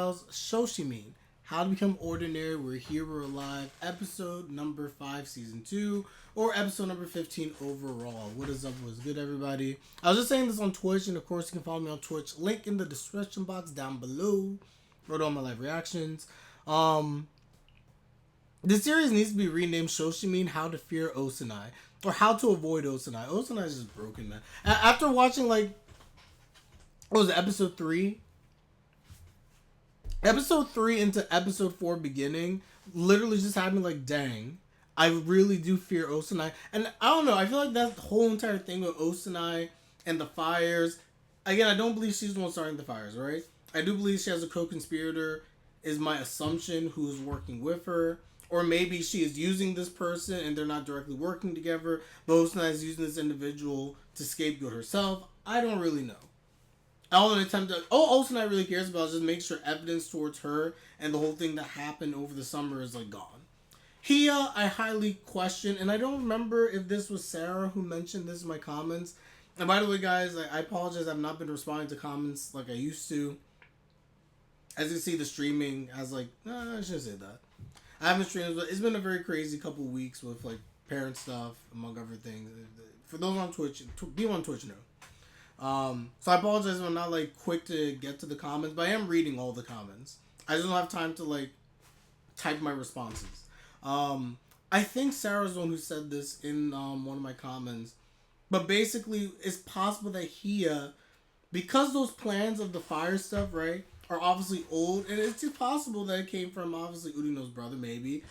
Shoshimin, How to Become Ordinary, We're Here, We're Alive, episode number 5, season 2, or episode number 15 overall. What is up? What's good, everybody? I was just saying this on Twitch, and of course, you can follow me on Twitch. Link in the description box down below. Wrote all my live reactions. This series needs to be renamed Shoshimin, How to Fear Osanai, or How to Avoid Osanai. Osanai is just broken, man. After watching, like, what was it, episode 3? Episode 3 into episode 4 beginning literally just had me like, dang, I really do fear Osanai. And I don't know, I feel like that whole entire thing with Osanai and the fires, again, I don't believe she's the one starting the fires, right? I do believe she has a co-conspirator, is my assumption, who's working with her. Or maybe she is using this person and they're not directly working together, but Osanai is using this individual to scapegoat herself. I don't really know. All an attempt to, all Osanai really cares about is just make sure evidence towards her and the whole thing that happened over the summer is like gone. Hia, I highly question, and I don't remember if this was Sarah who mentioned this in my comments. And by the way, guys, I apologize, I've not been responding to comments like I used to. As you can see, the streaming has like, I shouldn't say that. I haven't streamed, but it's been a very crazy couple of weeks with like parent stuff, among other things. For those on Twitch, be on Twitch now. So I apologize if I'm not like quick to get to the comments, but I am reading all the comments. I just don't have time to like type my responses. I think Sarah's the one who said this in one of my comments, but basically it's possible that Hia, because those plans of the fire stuff, right, are obviously old, and it's just possible that it came from obviously Urino's brother, maybe.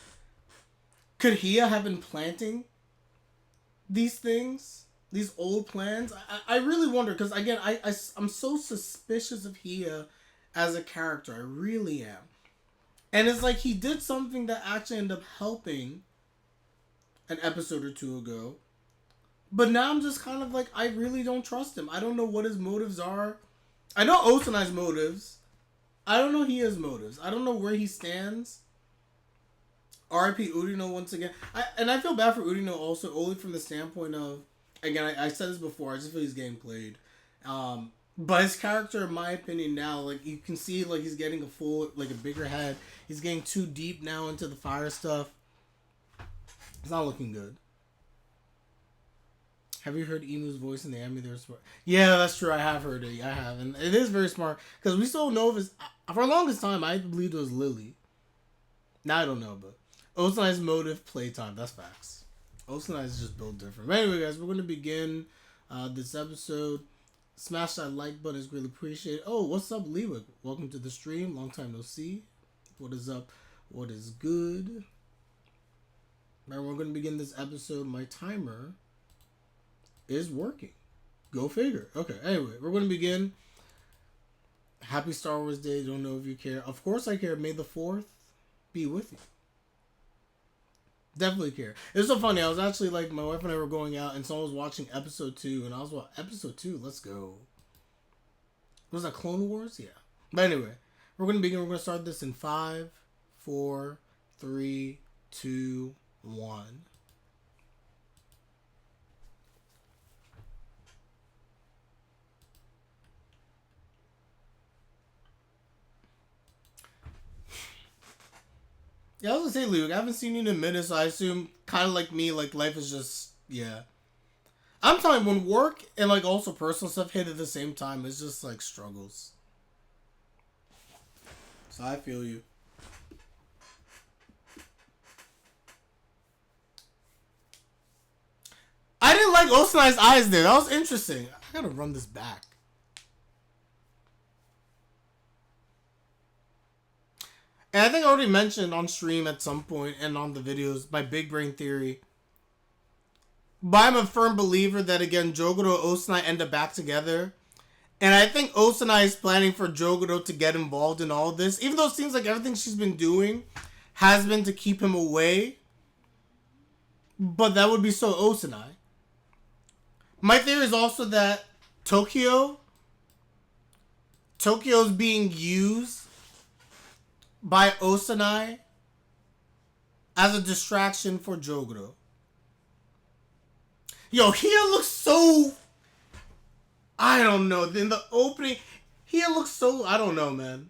Could Hia have been planting these things? These old plans? I really wonder, because again, I'm so suspicious of Hia as a character. I really am. And it's like he did something that actually ended up helping an episode or two ago. But now I'm just kind of like, I really don't trust him. I don't know what his motives are. I know Osanai's motives. I don't know Hia's motives. I don't know where he stands. R.I.P. Urino once again. And I feel bad for Urino also, only from the standpoint of, again, I said this before, I just feel he's getting played. But his character, in my opinion now, like, you can see, like, he's getting a bigger head. He's getting too deep now into the fire stuff. It's not looking good. Have you heard Emu's voice in the anime? Yeah, that's true. I have heard it. I have. And it is very smart. Because we still know if it's... For the longest time, I believed it was Lily. Now I don't know, but... Osanai's motive, playtime. That's facts. Osanai is just built different. But anyway, guys, we're going to begin this episode. Smash that like button is greatly appreciated. Oh, what's up, Lewick? Welcome to the stream. Long time no see. What is up? What is good? Now we're going to begin this episode. My timer is working. Go figure. Okay, anyway, we're going to begin. Happy Star Wars Day. Don't know if you care. Of course I care. May the 4th be with you. Definitely care. It's so funny. I was actually like, my wife and I were going out and someone was watching episode 2 and I was like, episode 2, let's go. Was that Clone Wars? Yeah. But anyway, we're going to begin. We're going to start this in 5, 4, 3, 2, 1. Yeah, I was gonna say, Luke, I haven't seen you in a minute, so I assume, kind of like me, like, life is just, yeah. I'm telling you, when work and, like, also personal stuff hit at the same time, it's just, like, struggles. So I feel you. I didn't like Osanai's eyes there. That was interesting. I gotta run this back. And I think I already mentioned on stream at some point and on the videos my big brain theory. But I'm a firm believer that, again, Jogoro and Osanai end up back together. And I think Osanai is planning for Jogoro to get involved in all this. Even though it seems like everything she's been doing has been to keep him away. But that would be so Osanai. My theory is also that Tokyo's being used by Osanai as a distraction for Jogoro. Yo, Hia looks so... I don't know. In the opening, Hia looks so... I don't know, man.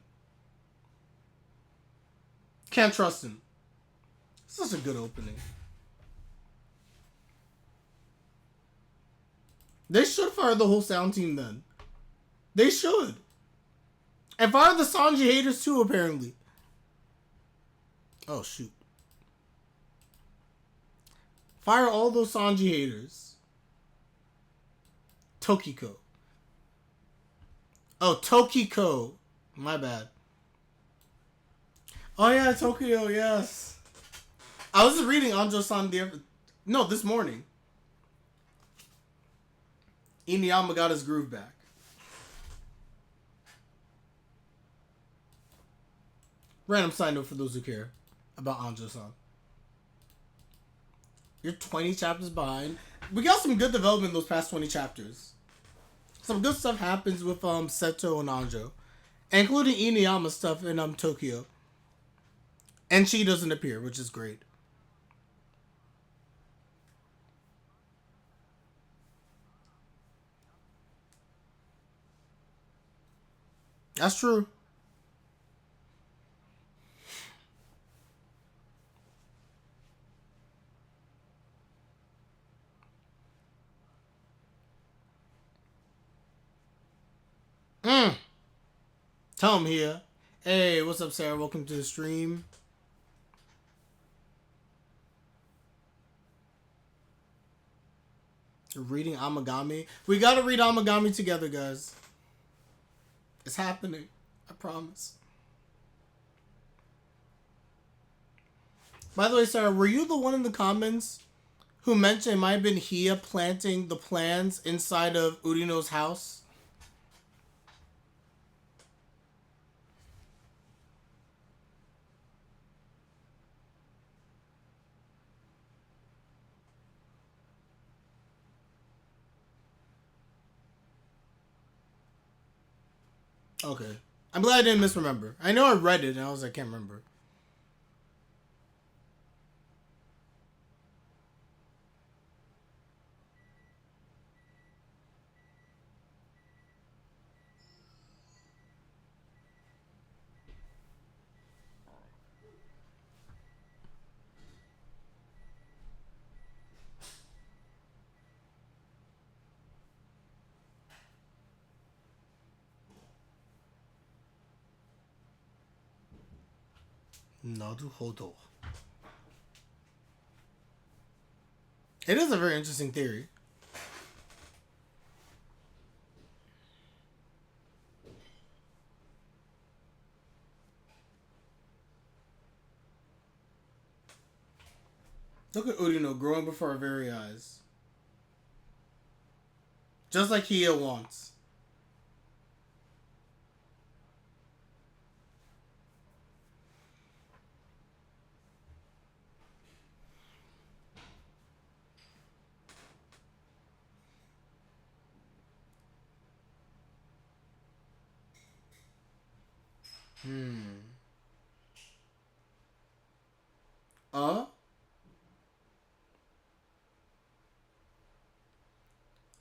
Can't trust him. Such a good opening. They should fire the whole sound team then. They should. And fire the Sanji haters too, apparently. Oh, shoot. Fire all those Sanji haters. Tokiko. Oh, Tokiko. My bad. Oh, yeah, Tokyo, yes. I was just reading Anjo-san this morning. Inuyama got his groove back. Random side note for those who care about Anjo-san. You're 20 chapters behind. We got some good development in those past 20 chapters. Some good stuff happens with Seto and Anjo. Including Inuyama stuff in Tokyo. And she doesn't appear, which is great. That's true. Tom here. Hey, what's up, Sarah? Welcome to the stream. Reading Amagami. We gotta read Amagami together, guys. It's happening. I promise. By the way, Sarah, were you the one in the comments who mentioned it might have been Hia planting the plans inside of Urino's house? Okay. I'm glad I didn't misremember. I know I read it and I can't remember. Naruhodo. It is a very interesting theory. Look at Urino growing before our very eyes. Just like Hia wants.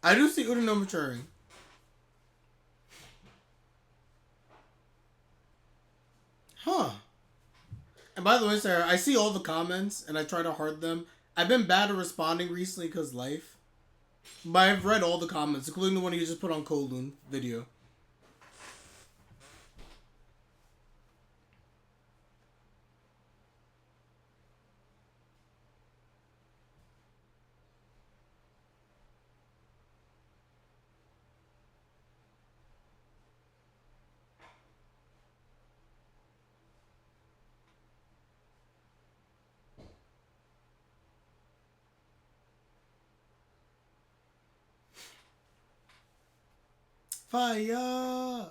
I do see Urino maturing. Huh. And by the way, Sarah, I see all the comments and I try to heart them. I've been bad at responding recently because life. But I've read all the comments, including the one you just put on Kowloon video. Fire!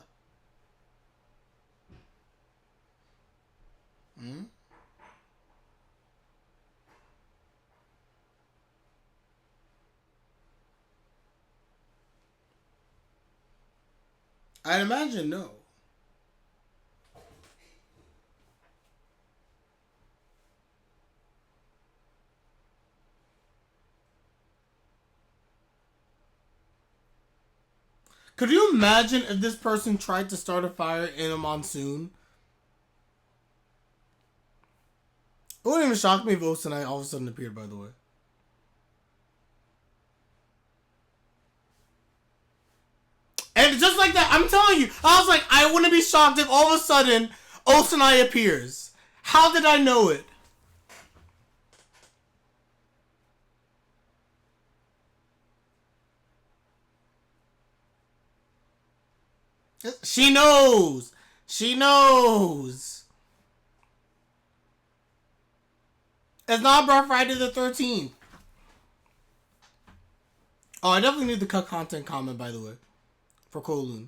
I'd imagine no. Could you imagine if this person tried to start a fire in a monsoon? It wouldn't even shock me if Osanai all of a sudden appeared, by the way. And just like that, I'm telling you, I was like, I wouldn't be shocked if all of a sudden Osanai appears. How did I know it? She knows. She knows. It's not about Friday the 13th. Oh, I definitely need the cut content comment, by the way. For Kowloon.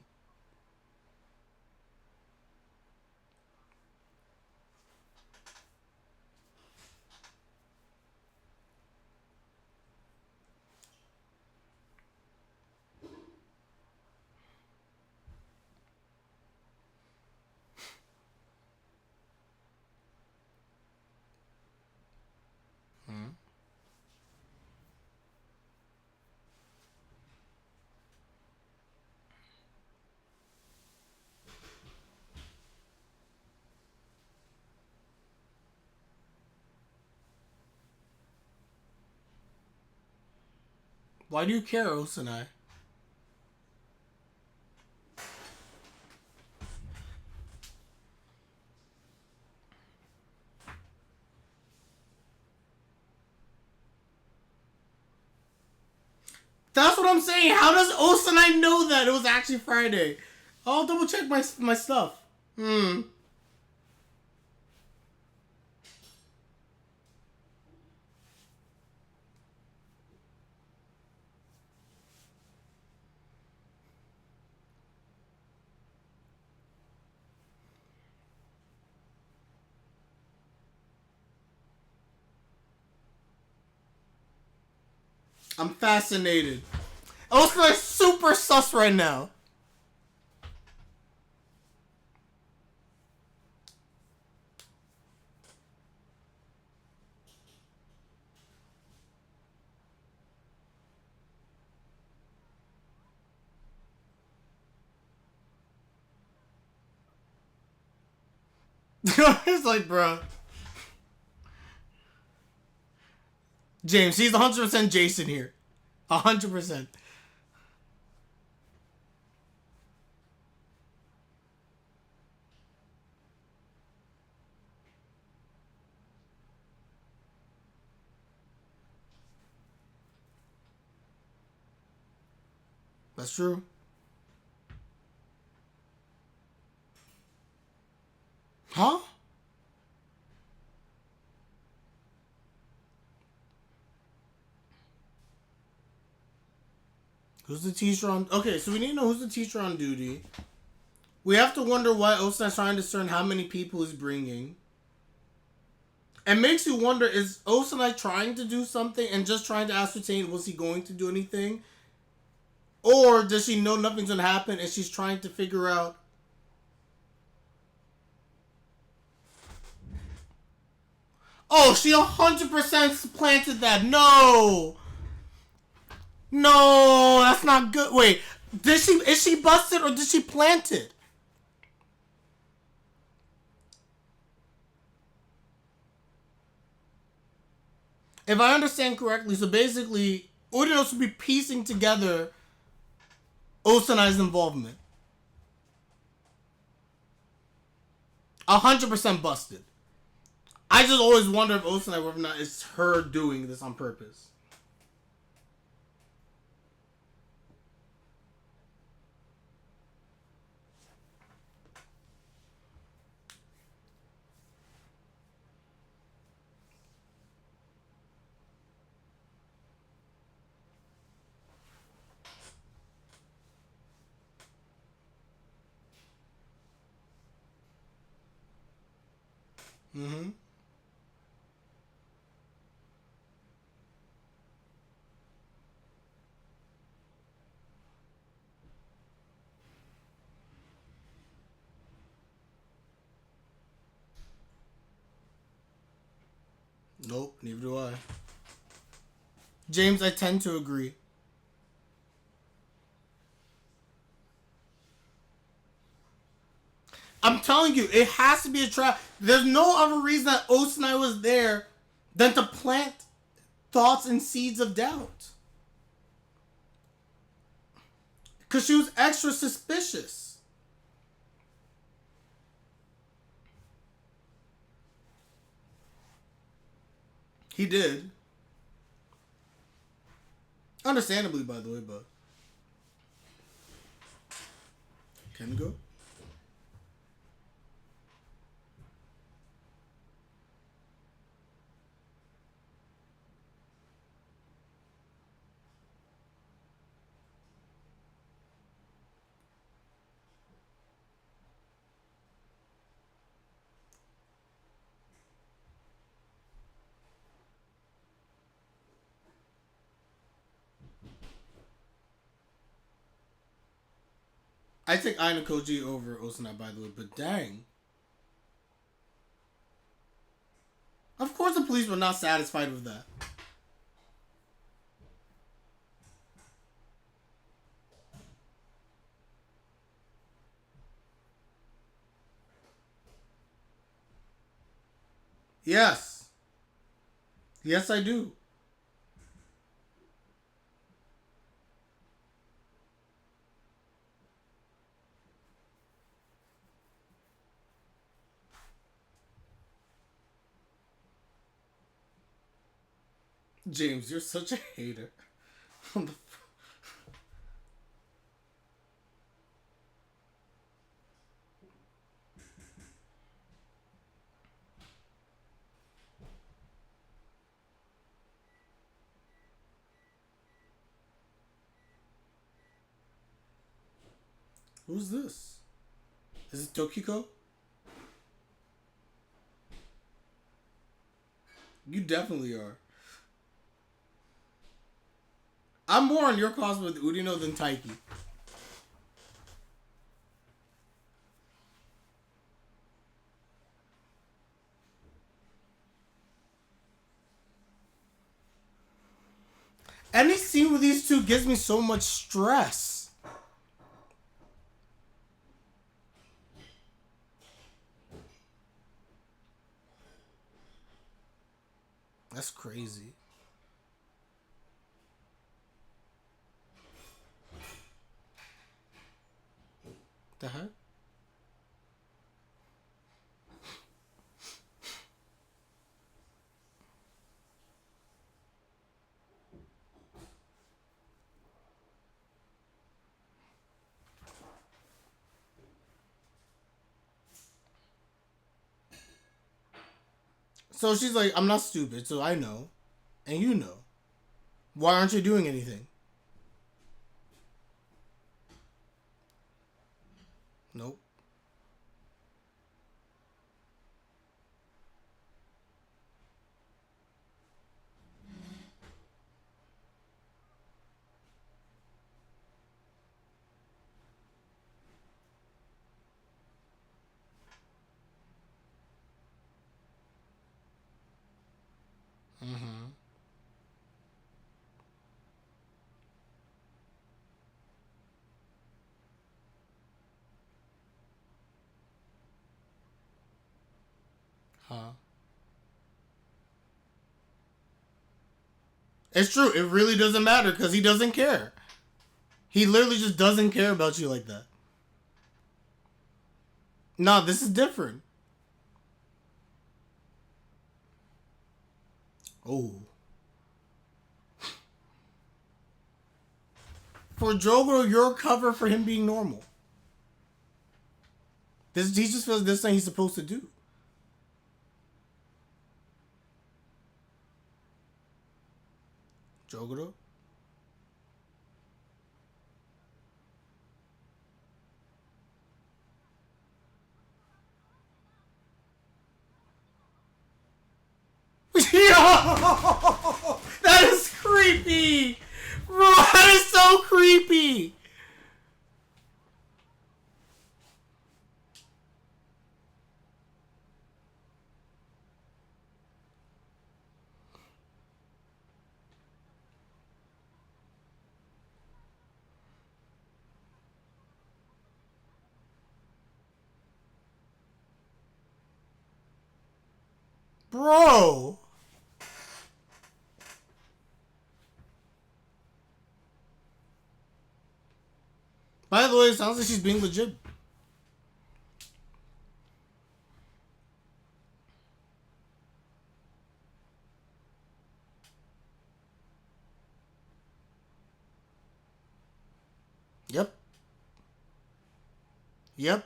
Why do you care, Osanai? That's what I'm saying. How does Osanai know that it was actually Friday? I'll double check my stuff. I'm fascinated. Osanai's super sus right now. It's like, bro. James, he's 100% Jason here. 100%. That's true. Huh? Who's the teacher on... Okay, so we need to know who's the teacher on duty. We have to wonder why Osanai's trying to discern how many people he's bringing. It makes you wonder, is Osanai trying to do something and just trying to ascertain was he going to do anything? Or does she know nothing's going to happen and she's trying to figure out... Oh, she 100% planted that. No! No, that's not good. Wait, is she busted or did she plant it? If I understand correctly, so basically, Urino should be piecing together Osanai's involvement. 100% busted. I just always wonder if Osanai, whether or not it's her doing this on purpose. Mm-hmm. Nope, neither do I. James, I tend to agree. I'm telling you, it has to be a trap. There's no other reason that Osanai was there than to plant thoughts and seeds of doubt. Because she was extra suspicious. He did. Understandably, by the way, but... Can go? I take Aina Koji over Osanai, by the way, but dang. Of course the police were not satisfied with that. Yes. Yes, I do. James, you're such a hater. Who's this? Is it Tokiko? You definitely are. I'm more on your cause with Urino than Taiki. Any scene with these two gives me so much stress. That's crazy. The heck? So she's like, I'm not stupid, so I know. And you know. Why aren't you doing anything? Nope. Mm-hmm. Huh. It's true. It really doesn't matter because he doesn't care. He literally just doesn't care about you like that. No, this is different. Oh. For Jogoro, you're a cover for him being normal. He just feels this thing he's supposed to do. Jogoro? Yo! That is creepy! Bro, that is so creepy! Bro. By the way, it sounds like she's being legit. Yep. Yep.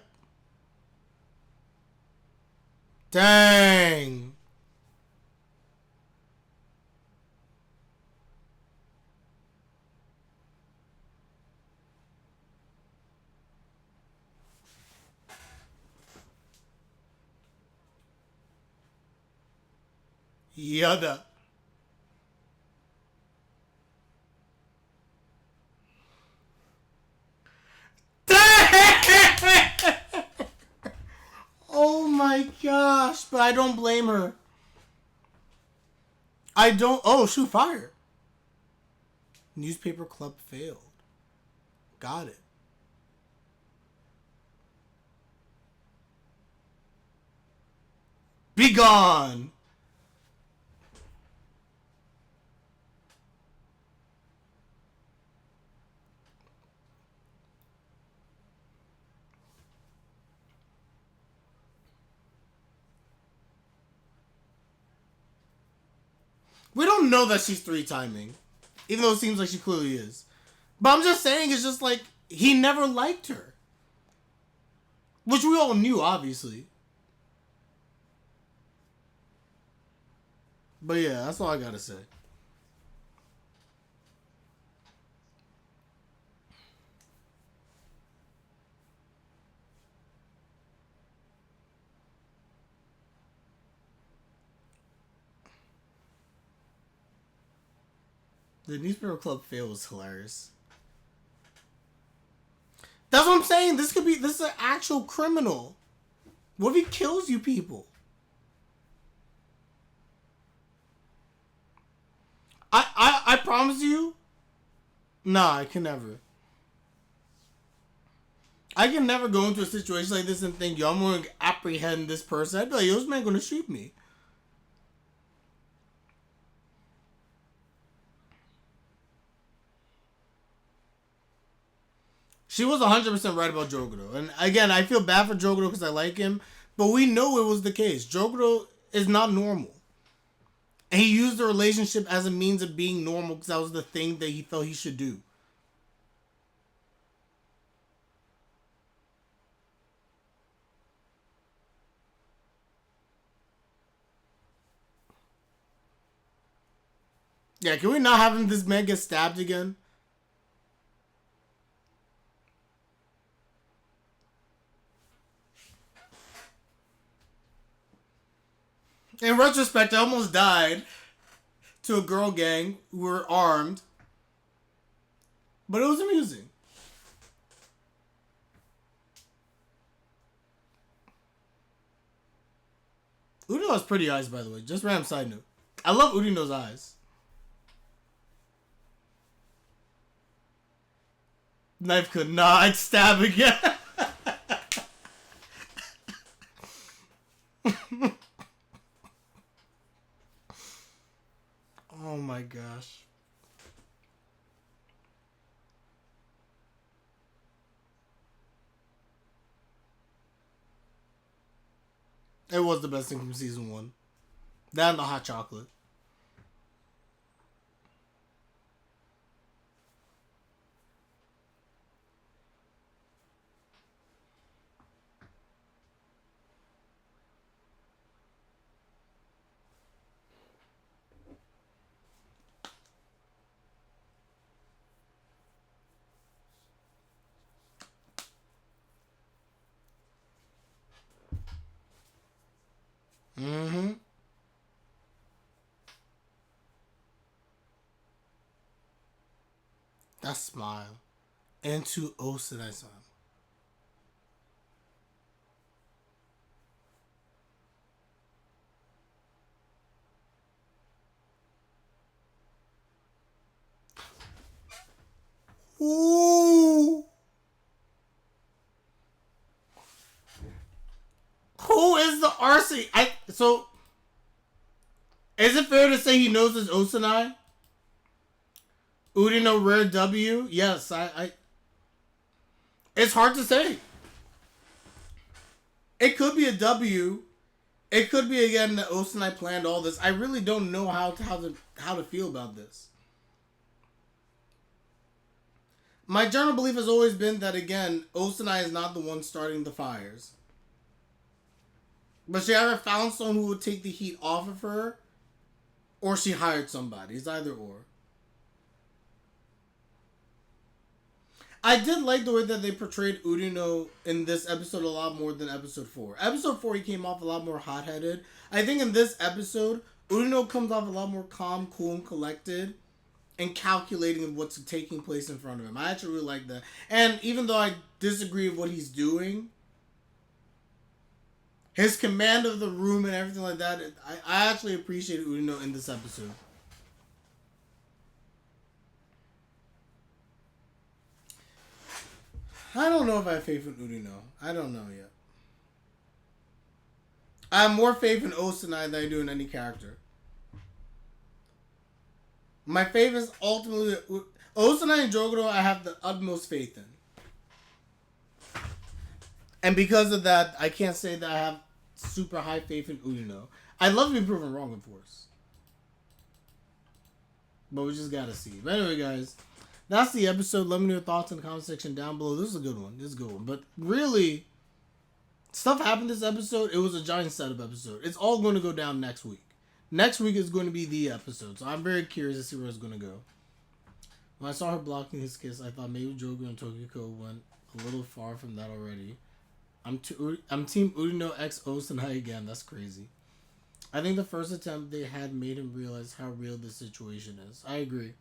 Dang. Yada. Dang! Oh my gosh, but I don't blame her. I don't. Oh, shoot, fire. Newspaper club failed. Got it. Be gone. We don't know that she's three timing, even though it seems like she clearly is. But I'm just saying, it's just like he never liked her, which we all knew, obviously. But yeah, that's all I gotta say. The newspaper club fail was hilarious. That's what I'm saying. This is an actual criminal. What if he kills you people? I promise you. Nah, I can never. I can never go into a situation like this and think, yo, I'm going to apprehend this person. I'd be like, yo, this man going to shoot me. She was 100% right about Jogoro. And again, I feel bad for Jogoro because I like him. But we know it was the case. Jogoro is not normal. And he used the relationship as a means of being normal because that was the thing that he felt he should do. Yeah, can we not have this man get stabbed again? In retrospect, I almost died to a girl gang who were armed. But it was amusing. Urino has pretty eyes, by the way. Just random side note. I love Urino's eyes. Knife could not stab again. Oh my gosh. It was the best thing from season one. That and the hot chocolate. Mm-hmm. That smile. Into Osanai-san. Ooh. Who is the arsonist? So Is it fair to say he knows his Osanai? Urino rare W? Yes, I. It's hard to say. It could be a W. It could be again that Osanai planned all this. I really don't know how to feel about this. My general belief has always been that again, Osanai is not the one starting the fires. But she either found someone who would take the heat off of her, or she hired somebody. It's either or. I did like the way that they portrayed Urino in this episode a lot more than episode 4. Episode 4, he came off a lot more hot-headed. I think in this episode, Urino comes off a lot more calm, cool, and collected, and calculating what's taking place in front of him. I actually really like that. And even though I disagree with what he's doing, his command of the room and everything like that, I actually appreciated Urino in this episode. I don't know if I have faith in Urino. I don't know yet. I have more faith in Osanai than I do in any character. My faith is ultimately Osanai and Jogoro. I have the utmost faith in, and because of that, I can't say that I have super high faith in Urino. I'd love to be proven wrong, of course, but we just gotta see. But anyway, guys. That's the episode. Let me know your thoughts in the comment section down below. This is a good one. This is a good one. But really, stuff happened this episode. It was a giant setup episode. It's all going to go down next week. Next week is going to be the episode. So I'm very curious to see where it's going to go. When I saw her blocking his kiss, I thought maybe Jogo and Tokiko went a little far from that already. I'm Team Urino X Osanai again. That's crazy. I think the first attempt they had made him realize how real this situation is. I agree.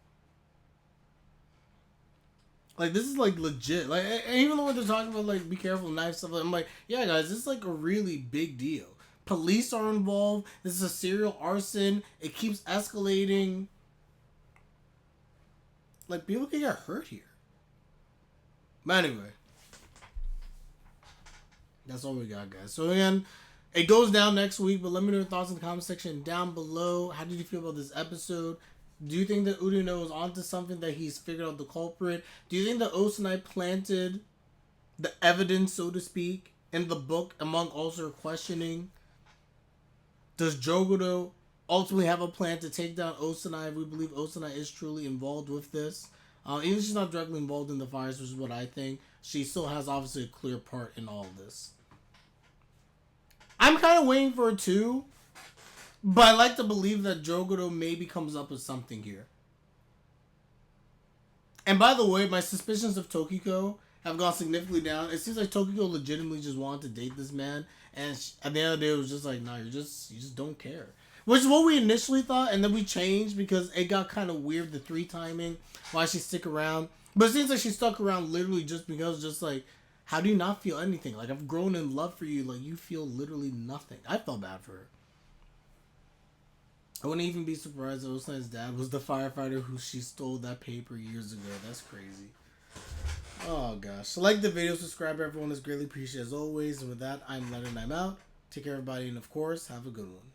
Like, this is, like, legit. Like, even though they're talking about, like, be careful, knife stuff, I'm like, yeah, guys, this is, like, a really big deal. Police are involved. This is a serial arson. It keeps escalating. Like, people can get hurt here. But anyway. That's all we got, guys. So, again, it goes down next week, but let me know your thoughts in the comment section down below. How did you feel about this episode? Do you think that Urino is onto something, that he's figured out the culprit? Do you think that Osanai planted the evidence, so to speak, in the book among also questioning? Does Jogoro ultimately have a plan to take down Osanai if we believe Osanai is truly involved with this? Even if she's not directly involved in the fires, which is what I think, she still has obviously a clear part in all of this. I'm kind of waiting for it too. But I like to believe that Jogoro maybe comes up with something here. And by the way, my suspicions of Tokiko have gone significantly down. It seems like Tokiko legitimately just wanted to date this man. And at the end of the day, it was just like, nah, you just don't care. Which is what we initially thought. And then we changed because it got kind of weird, the 3 timing. Why she stick around. But it seems like she stuck around literally just because, just like, how do you not feel anything? Like, I've grown in love for you. Like, you feel literally nothing. I felt bad for her. I wouldn't even be surprised that Osanai's dad was the firefighter who she stole that paper years ago. That's crazy. Oh, gosh. So like the video, subscribe, everyone is greatly appreciated as always. And with that, I'm Leonard and I'm out. Take care, everybody. And of course, have a good one.